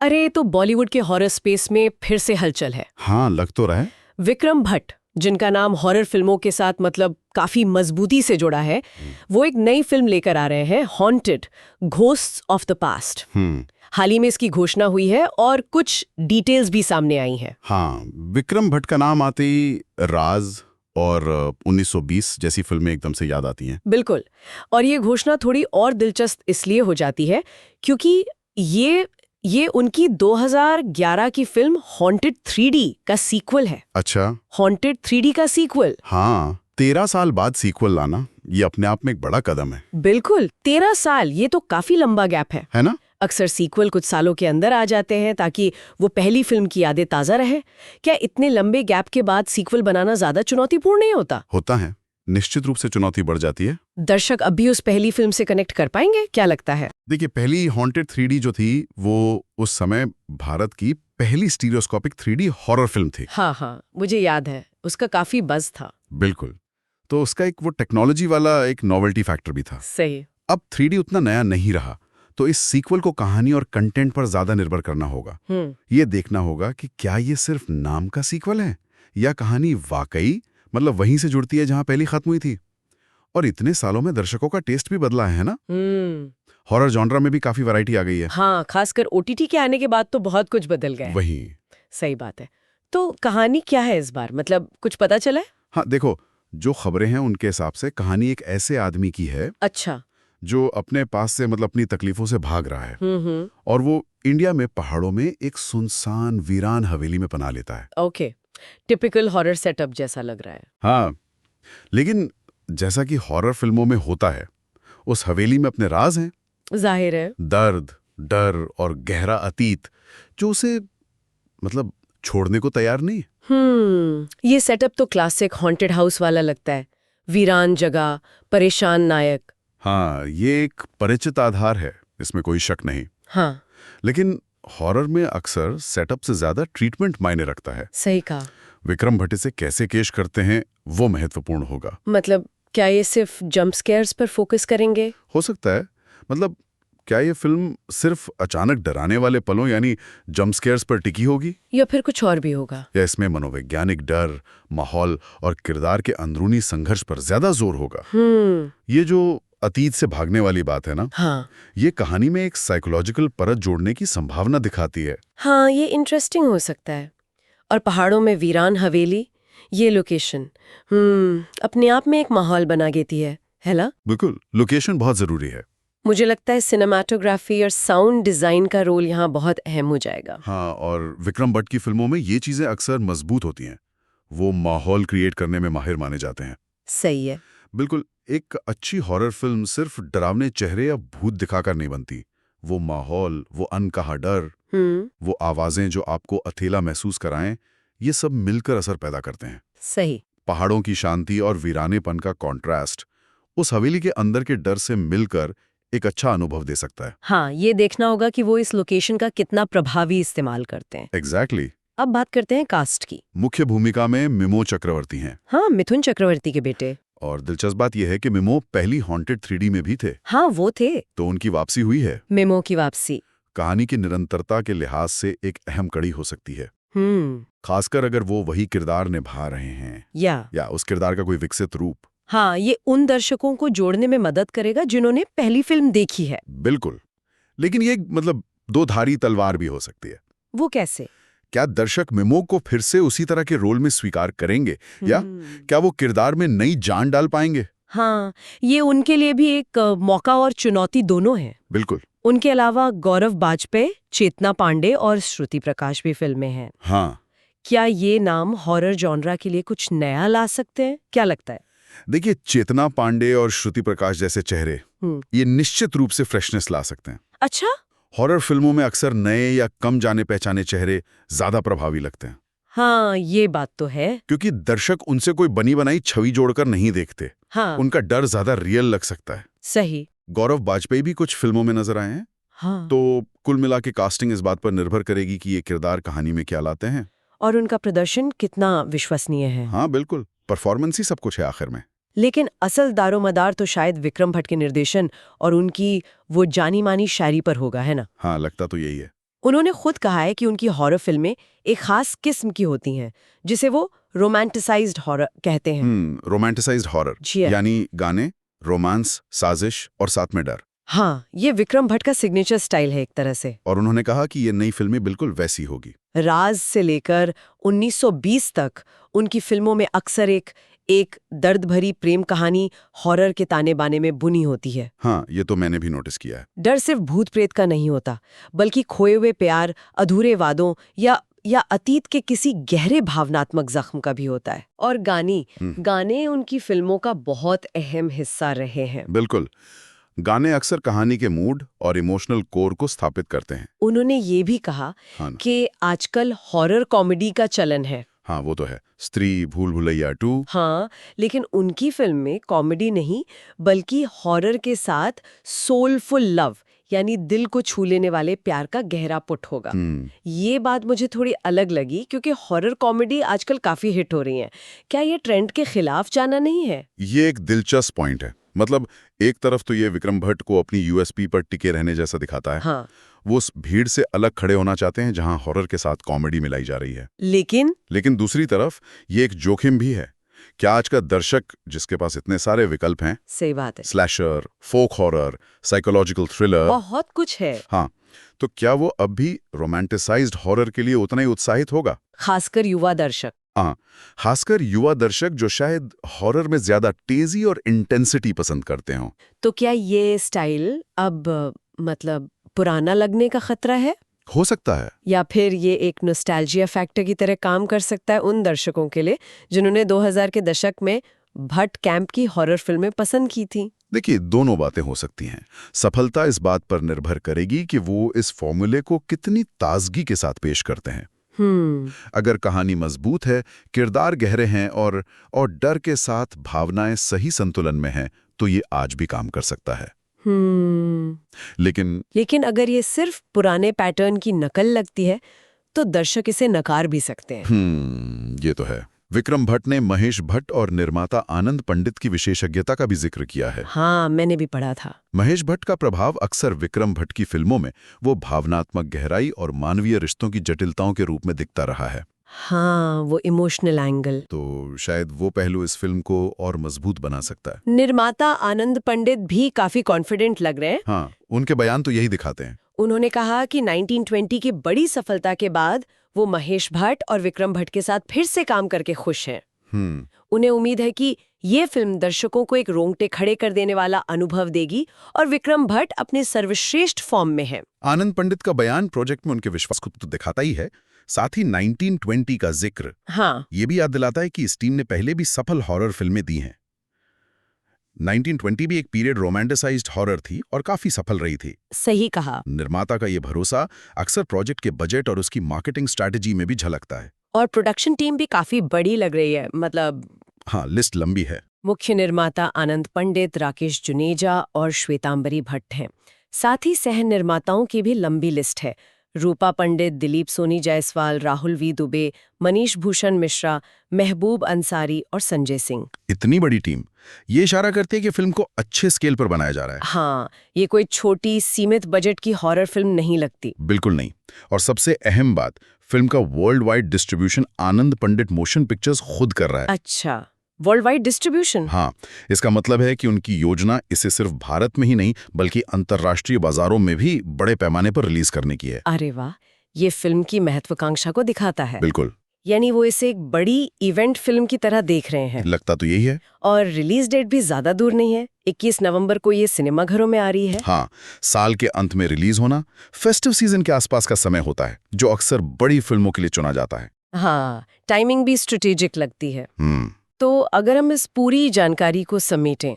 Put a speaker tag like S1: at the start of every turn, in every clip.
S1: अरे तो बॉलीवुड के हॉरर स्पेस में फिर से हलचल है।
S2: हाँ, लग तो रहा है।
S1: विक्रम भट्ट, जिनका नाम हॉरर फिल्मों के साथ मतलब काफी मजबूती से जुड़ा है, वो एक नई फिल्म लेकर आ रहे हैं, haunted, ghosts of the past. हाल ही में इसकी घोषणा हुई है और कुछ डिटेल्स भी सामने आई हैं।
S2: हाँ, विक्रम भट्ट का नाम आते ही राज और 1920 जैसी फिल्में एकदम से याद आती हैं।
S1: बिल्कुल। और ये घोषणा थोड़ी और दिलचस्प इसलिए हो जाती है क्योंकि ये उनकी 2011 की फिल्म हॉन्टेड 3D का सीक्वल है।
S2: अच्छा।
S1: हॉन्टेड 3D का सीक्वल।
S2: हाँ, 13 साल बाद सीक्वल लाना ये अपने आप में एक बड़ा कदम है।
S1: बिल्कुल, 13 साल, ये तो काफी लंबा गैप है
S2: ना?
S1: अक्सर सीक्वल कुछ सालों के अंदर आ जाते हैं ताकि वो पहली फिल्म की यादें ताजा रहे। क्या इतने लंबे गैप के बाद सीक्वल बनाना ज्यादा चुनौतीपूर्ण नहीं होता?
S2: होता है, निश्चित रूप से चुनौती बढ़ जाती है।
S1: दर्शक अब भी उस पहली फिल्म से कनेक्ट कर पाएंगे, क्या लगता है?
S2: देखिए, पहली हॉन्टेड 3D जो थी वो उस समय भारत की पहली स्टीरियोस्कोपिक 3D हॉरर फिल्म थी।
S1: हाँ, मुझे याद है, उसका काफी बज़ था।
S2: बिल्कुल। तो उसका एक वो टेक्नोलॉजी वाला एक नॉवेल्टी फैक्टर भी था।
S1: सही।
S2: अब 3D उतना नया नहीं रहा, तो इस सीक्वल को कहानी और कंटेंट पर ज्यादा निर्भर करना होगा। ये देखना होगा कि क्या ये सिर्फ नाम का सीक्वल है या कहानी वाकई मतलब वहीं से जुड़ती है जहां पहली खत्म हुई थी। और इतने सालों में दर्शकों का टेस्ट भी बदला है ना? हॉरर जॉनरा में भी काफी वैरायटी आ गई है।
S1: हाँ, खासकर OTT के आने के बाद तो बहुत कुछ बदल गया है।
S2: वही।
S1: सही बात है। तो कहानी क्या है इस बार, मतलब कुछ पता चला है?
S2: हाँ, देखो, जो खबरें हैं उनके हिसाब से कहानी एक ऐसे आदमी की है।
S1: अच्छा।
S2: जो अपने पास से मतलब अपनी तकलीफों से भाग रहा है। और वो इंडिया में पहाड़ों में एक सुनसान वीरान हवेली में पनाह लेता है।
S1: ओके, टिपिकल हॉरर सेटअप जैसा लग रहा है।
S2: हाँ, लेकिन जैसा कि हॉरर फिल्मों में होता है, उस हवेली में अपने राज हैं।
S1: जाहिर है।
S2: दर्द, डर और गहरा अतीत जो उसे मतलब छोड़ने को तैयार नहीं।
S1: ये सेटअप तो क्लासिक हॉन्टेड हाउस वाला लगता है। वीरान जगह, परेशान नायक।
S2: हाँ, ये एक परिचित आधार है, इसमें कोई शक नहीं।
S1: हाँ,
S2: लेकिन हॉरर में अक्सर सेटअप से ज्यादा ट्रीटमेंट मायने रखता है।
S1: सही कहा।
S2: विक्रम भट्ट इसे कैसे पेश करते हैं वो महत्वपूर्ण होगा।
S1: मतलब क्या ये सिर्फ जंप स्केयर्स पर फोकस करेंगे?
S2: हो सकता है। मतलब क्या ये फिल्म सिर्फ अचानक डराने वाले पलों यानी जंप स्केयर्स पर टिकी होगी,
S1: या फिर कुछ और भी होगा?
S2: या इसमें मनोवैज्ञानिक डर, माहौल और किरदार के अंदरूनी संघर्ष पर ज्यादा जोर होगा? ये जो अतीत से भागने वाली बात है ना,
S1: हाँ,
S2: ये कहानी में एक साइकोलॉजिकल परत जोड़ने की संभावना दिखाती है।
S1: हाँ, ये इंटरेस्टिंग हो सकता है। और पहाड़ों में वीरान हवेली, ये लोकेशन अपने आप में एक माहौल बना देती है ना?
S2: बिल्कुल, लोकेशन बहुत जरूरी है।
S1: मुझे लगता है सिनेमाटोग्राफी और साउंड डिजाइन का रोल यहाँ बहुत अहम हो जाएगा।
S2: हाँ, और विक्रम भट्ट की फिल्मों में ये चीजें अक्सर मजबूत होती हैं। वो माहौल क्रिएट करने में माहिर माने जाते हैं।
S1: सही है।
S2: बिल्कुल, एक अच्छी हॉरर फिल्म सिर्फ डरावने चेहरे या भूत दिखाकर नहीं बनती। वो माहौल, वो अनकहा डर, वो आवाजें जो आपको अकेला महसूस कराएं, ये सब मिलकर असर पैदा करते हैं।
S1: सही।
S2: पहाड़ों की शांति और वीरानेपन का कॉन्ट्रास्ट उस हवेली के अंदर के डर से मिलकर एक अच्छा अनुभव दे सकता है।
S1: हाँ, ये देखना होगा कि वो इस लोकेशन का कितना प्रभावी इस्तेमाल करते हैं।
S2: एग्जैक्टली।
S1: अब बात करते हैं कास्ट की।
S2: मुख्य भूमिका में मिमो चक्रवर्ती हैं।
S1: हाँ, मिथुन चक्रवर्ती के बेटे।
S2: और दिलचस्प बात यह है कि मिमो पहली हॉन्टेड 3D में भी थे।
S1: हाँ, वो थे।
S2: तो उनकी वापसी हुई है।
S1: मिमो की वापसी
S2: कहानी की निरंतरता के लिहाज से एक अहम कड़ी हो सकती है। खासकर अगर वो वही किरदार निभा रहे हैं या उस किरदार का कोई विकसित रूप।
S1: हाँ, ये उन दर्शकों को जोड़ने में मदद करेगा जिन्होंने पहली फिल्म देखी है।
S2: बिल्कुल, लेकिन ये मतलब दो धारी तलवार भी हो सकती है।
S1: वो कैसे?
S2: क्या दर्शक मिमो को फिर से उसी तरह के रोल में स्वीकार करेंगे या क्या वो किरदार में नई जान डाल पाएंगे?
S1: हाँ, ये उनके लिए भी एक मौका और चुनौती दोनों है।
S2: बिल्कुल।
S1: उनके अलावा गौरव बाजपेयी, चेतना पांडे और श्रुति प्रकाश भी फिल्में हैं।
S2: हाँ,
S1: क्या ये नाम हॉरर जॉनरा के लिए कुछ नया ला सकते हैं? क्या लगता है?
S2: देखिए, चेतना पांडे और श्रुति प्रकाश जैसे चेहरे ये निश्चित रूप से फ्रेशनेस ला सकते हैं।
S1: अच्छा।
S2: हॉरर फिल्मों में अक्सर नए या कम जाने पहचाने चेहरे ज्यादा प्रभावी लगते हैं।
S1: हाँ, ये बात तो है।
S2: क्योंकि दर्शक उनसे कोई बनी बनाई छवि जोड़कर नहीं देखते।
S1: हाँ,
S2: उनका डर ज्यादा रियल लग सकता है।
S1: सही।
S2: गौरव बाजपेयी भी कुछ फिल्मों में नजर आए हैं।
S1: हाँ।
S2: तो कुल मिला के कास्टिंग इस बात पर निर्भर करेगी कि ये किरदार कहानी में क्या लाते हैं
S1: और उनका प्रदर्शन कितना विश्वसनीय है।
S2: हाँ, बिल्कुल, परफॉर्मेंस ही सब कुछ है आखिर में।
S1: लेकिन असल दारोमदार तो शायद विक्रम भट्ट के निर्देशन और उनकी वो जानी मानी शायरी पर होगा, है ना?
S2: हाँ, लगता तो यही है।
S1: उन्होंने खुद कहा है कि उनकी हॉरर फिल्में एक खास किस्म की होती हैं जिसे वो रोमांटिसाइज्ड हॉरर कहते हैं।
S2: रोमांटिसाइज्ड हॉरर
S1: जी हाँ।
S2: यानी गाने, रोमांस, साजिश और साथ में डर।
S1: हाँ, ये विक्रम भट्ट का सिग्नेचर स्टाइल है एक तरह से।
S2: और उन्होंने कहा कि ये नई फिल्में बिल्कुल वैसी होगी।
S1: राज से लेकर 1920 तक उनकी फिल्मों में अक्सर एक दर्द भरी प्रेम कहानी हॉरर के ताने बाने में बुनी होती है।
S2: हाँ, ये तो मैंने भी नोटिस किया है।
S1: डर सिर्फ भूत प्रेत का नहीं होता, बल्कि खोए हुए प्यार, अधूरे वादों या अतीत के किसी गहरे भावनात्मक जख्म का भी होता है। और गाने उनकी फिल्मों का बहुत अहम हिस्सा रहे हैं।
S2: बिल्कुल, गाने अक्सर कहानी के मूड और इमोशनल कोर को स्थापित करते हैं।
S1: उन्होंने ये भी कहा कि आजकल हॉरर कॉमेडी का चलन है।
S2: हाँ, वो तो है। स्त्री, भूल भुलैया 2।
S1: हाँ, लेकिन उनकी फिल्म में कॉमेडी नहीं बल्कि हॉरर के साथ सोलफुल लव यानी दिल को छू लेने वाले प्यार का गहरा पुट होगा। ये बात मुझे थोड़ी अलग लगी क्योंकि हॉरर कॉमेडी आजकल काफी हिट हो रही है। क्या ये ट्रेंड के खिलाफ जाना नहीं है?
S2: ये एक दिलचस्प पॉइंट है। मतलब एक तरफ तो ये विक्रम भट्ट को अपनी यूएसपी पर टिके रहने जैसा दिखाता है।
S1: हाँ।
S2: वो उस भीड़ से अलग खड़े होना चाहते हैं जहां हॉरर के साथ कॉमेडी मिलाई जा रही है।
S1: लेकिन
S2: दूसरी तरफ ये एक जोखिम भी है। क्या आज का दर्शक, जिसके पास इतने सारे विकल्प हैं,
S1: सही बात है,
S2: स्लैशर, फोक हॉरर, साइकोलॉजिकल थ्रिलर,
S1: बहुत कुछ है,
S2: हाँ, तो क्या वो अब भी रोमांटिसाइज्ड हॉरर के लिए उतना ही उत्साहित होगा?
S1: खासकर युवा दर्शक।
S2: हाँ, खासकर युवा दर्शक जो शायद हॉरर में ज्यादा तेजी और इंटेंसिटी पसंद करते हों।
S1: तो क्या ये स्टाइल अब मतलब पुराना लगने का खतरा है?
S2: हो सकता है।
S1: या फिर ये एक नॉस्टैल्जिया फैक्टर की तरह काम कर सकता है उन दर्शकों के लिए जिन्होंने 2000 के दशक में भट्ट कैंप की हॉरर फिल्में पसंद की थी।
S2: देखिए, दोनों बातें हो सकती हैं। सफलता इस बात पर निर्भर करेगी कि वो इस फॉर्मूले को कितनी ताजगी के साथ पेश करते हैं। अगर कहानी मजबूत है, किरदार गहरे हैं और डर के साथ भावनाएं सही संतुलन में हैं, तो ये आज भी काम कर सकता है। लेकिन
S1: अगर ये सिर्फ पुराने पैटर्न की नकल लगती है तो दर्शक इसे नकार भी सकते हैं।
S2: ये तो है। विक्रम भट्ट ने महेश भट्ट और निर्माता आनंद पंडित की विशेषज्ञता का भी जिक्र किया है।
S1: हाँ, मैंने भी पढ़ा था।
S2: महेश भट्ट का प्रभाव अक्सर विक्रम भट्ट की फिल्मों में वो भावनात्मक गहराई और मानवीय रिश्तों की जटिलताओं के रूप में दिखता रहा है।
S1: हाँ, वो इमोशनल एंगल।
S2: तो शायद वो पहलू इस फिल्म को और मजबूत बना सकता है।
S1: निर्माता आनंद पंडित भी काफी कॉन्फिडेंट लग रहे हैं।
S2: हाँ, उनके बयान तो यही दिखाते हैं।
S1: उन्होंने कहा कि 1920 की बड़ी सफलता के बाद वो महेश भट्ट और विक्रम भट्ट के साथ फिर से काम करके खुश हैं। उन्हें उम्मीद है कि ये फिल्म दर्शकों को एक रोंगटे खड़े कर देने वाला अनुभव देगी और विक्रम भट्ट अपने सर्वश्रेष्ठ फॉर्म में है।
S2: आनंद पंडित का बयान प्रोजेक्ट में उनके विश्वास को तो दिखाता ही है, साथ ही 1920 का जिक्र ये भी याद दिलाता है कि इस टीम ने पहले भी सफल हॉरर फिल्में दी हैं। 1920 भी एक पीरियड रोमांटिसाइज्ड हॉरर थी और काफी सफल रही थी।
S1: सही कहा।
S2: निर्माता का ये भरोसा अक्सर प्रोजेक्ट के बजट और उसकी मार्केटिंग स्ट्रैटेजी में भी झलकता है।
S1: और प्रोडक्शन टीम भी काफी बड़ी लग रही है। मतलब
S2: हाँ, लिस्ट लंबी है।
S1: मुख्य निर्माता आनंद पंडित, राकेश जुनेजा और श्वेतांबरी भट्ट हैं। साथ ही सह निर्माताओं की भी लंबी लिस्ट है। रूपा पंडित, दिलीप सोनी जायसवाल, राहुल वी दुबे, मनीष भूषण मिश्रा, महबूब अंसारी और संजय सिंह।
S2: इतनी बड़ी टीम ये इशारा करती है कि फिल्म को अच्छे स्केल पर बनाया जा रहा है।
S1: हाँ, ये कोई छोटी सीमित बजट की हॉरर फिल्म नहीं लगती।
S2: बिल्कुल नहीं। और सबसे अहम बात, फिल्म का वर्ल्ड वाइड डिस्ट्रीब्यूशन आनंद पंडित मोशन पिक्चर्स खुद कर रहा है।
S1: अच्छा, वर्ल्ड वाइड डिस्ट्रीब्यूशन?
S2: हाँ, इसका मतलब है कि उनकी योजना इसे सिर्फ भारत में ही नहीं बल्कि अंतर्राष्ट्रीय बाजारों में भी बड़े पैमाने पर रिलीज करने की है।
S1: अरे वाह, ये फिल्म की महत्वाकांक्षा को दिखाता है।
S2: बिल्कुल।
S1: यानी वो इसे एक बड़ी इवेंट फिल्म की तरह देख रहे हैं।
S2: लगता तो यही है।
S1: और रिलीज डेट भी ज्यादा दूर नहीं है। 21 नवंबर को ये सिनेमाघरों में आ रही है।
S2: हाँ, साल के अंत में रिलीज होना फेस्टिव सीजन के आसपास का समय होता है, जो अक्सर बड़ी फिल्मों के लिए चुना जाता है।
S1: हाँ, टाइमिंग भी स्ट्रेटेजिक लगती है। तो अगर हम इस पूरी जानकारी को समेटें,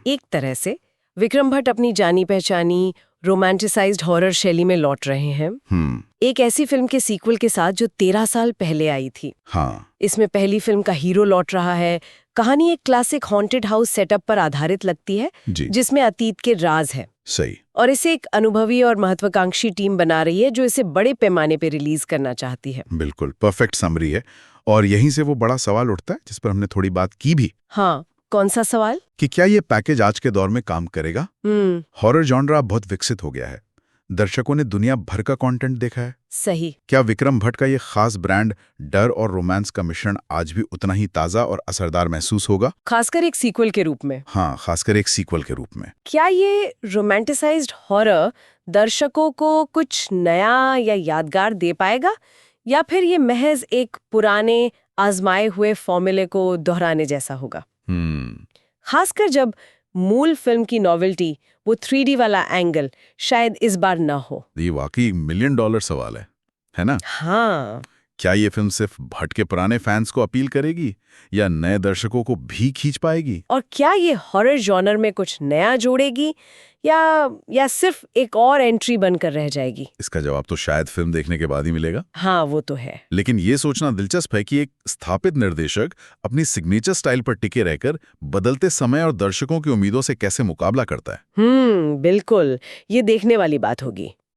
S1: एक तरह से विक्रम भट्ट अपनी जानी पहचानी रोमांटिसाइज्ड हॉरर शैली में लौट रहे हैं। एक ऐसी फिल्म के सीक्वल के साथ जो 13 साल पहले आई थी।
S2: हाँ।
S1: इसमें पहली फिल्म का हीरो लौट रहा है। कहानी एक क्लासिक हॉन्टेड हाउस सेटअप पर आधारित लगती है, जिसमें अतीत के राज है।
S2: सही।
S1: और इसे एक अनुभवी और महत्वाकांक्षी टीम बना रही है जो इसे बड़े पैमाने पर रिलीज करना चाहती है।
S2: बिल्कुल परफेक्ट समरी है। और यहीं से वो बड़ा सवाल उठता है जिस पर हमने थोड़ी बात की भी।
S1: हाँ, कौन सा सवाल?
S2: कि क्या ये पैकेज आज के दौर में काम करेगा? हॉरर जॉनरा बहुत विकसित हो गया है। दर्शकों ने दुनिया भर का कंटेंट देखा है।
S1: सही।
S2: क्या विक्रम भट्ट का ये खास ब्रांड डर और रोमांस का मिश्रण आज भी उतना ही ताज़ा और असरदार महसूस होगा?
S1: खासकर एक सीक्वल के रूप में।
S2: हाँ, खासकर एक सीक्वल के रूप में।
S1: क्या ये रोमांटिसाइज्ड हॉरर दर्शकों को कुछ नया या यादगार दे पाएगा, या फिर ये महज एक पुराने आजमाए हुए फॉर्मूले को दोहराने जैसा होगा? खासकर जब मूल फिल्म की नॉवेल्टी, वो 3D वाला एंगल शायद इस बार ना हो।
S2: ये वाकई $1 मिलियन सवाल है ना?
S1: हाँ।
S2: क्या ये फिल्म सिर्फ भट्ट के पुराने फैंस को अपील करेगी या नए दर्शकों को भी खींच पाएगी?
S1: और क्या ये हॉरर जॉनर में कुछ नया जोड़ेगी या सिर्फ एक और एंट्री बनकर रह जाएगी?
S2: इसका जवाब तो शायद फिल्म देखने के बाद ही मिलेगा।
S1: हाँ, वो तो है।
S2: लेकिन ये सोचना दिलचस्प है कि एक स्थापित निर्देशक अपनी सिग्नेचर स्टाइल पर टिके रहकर बदलते समय और दर्शकों की उम्मीदों से कैसे मुकाबला करता है।
S1: बिल्कुल, ये देखने वाली बात होगी।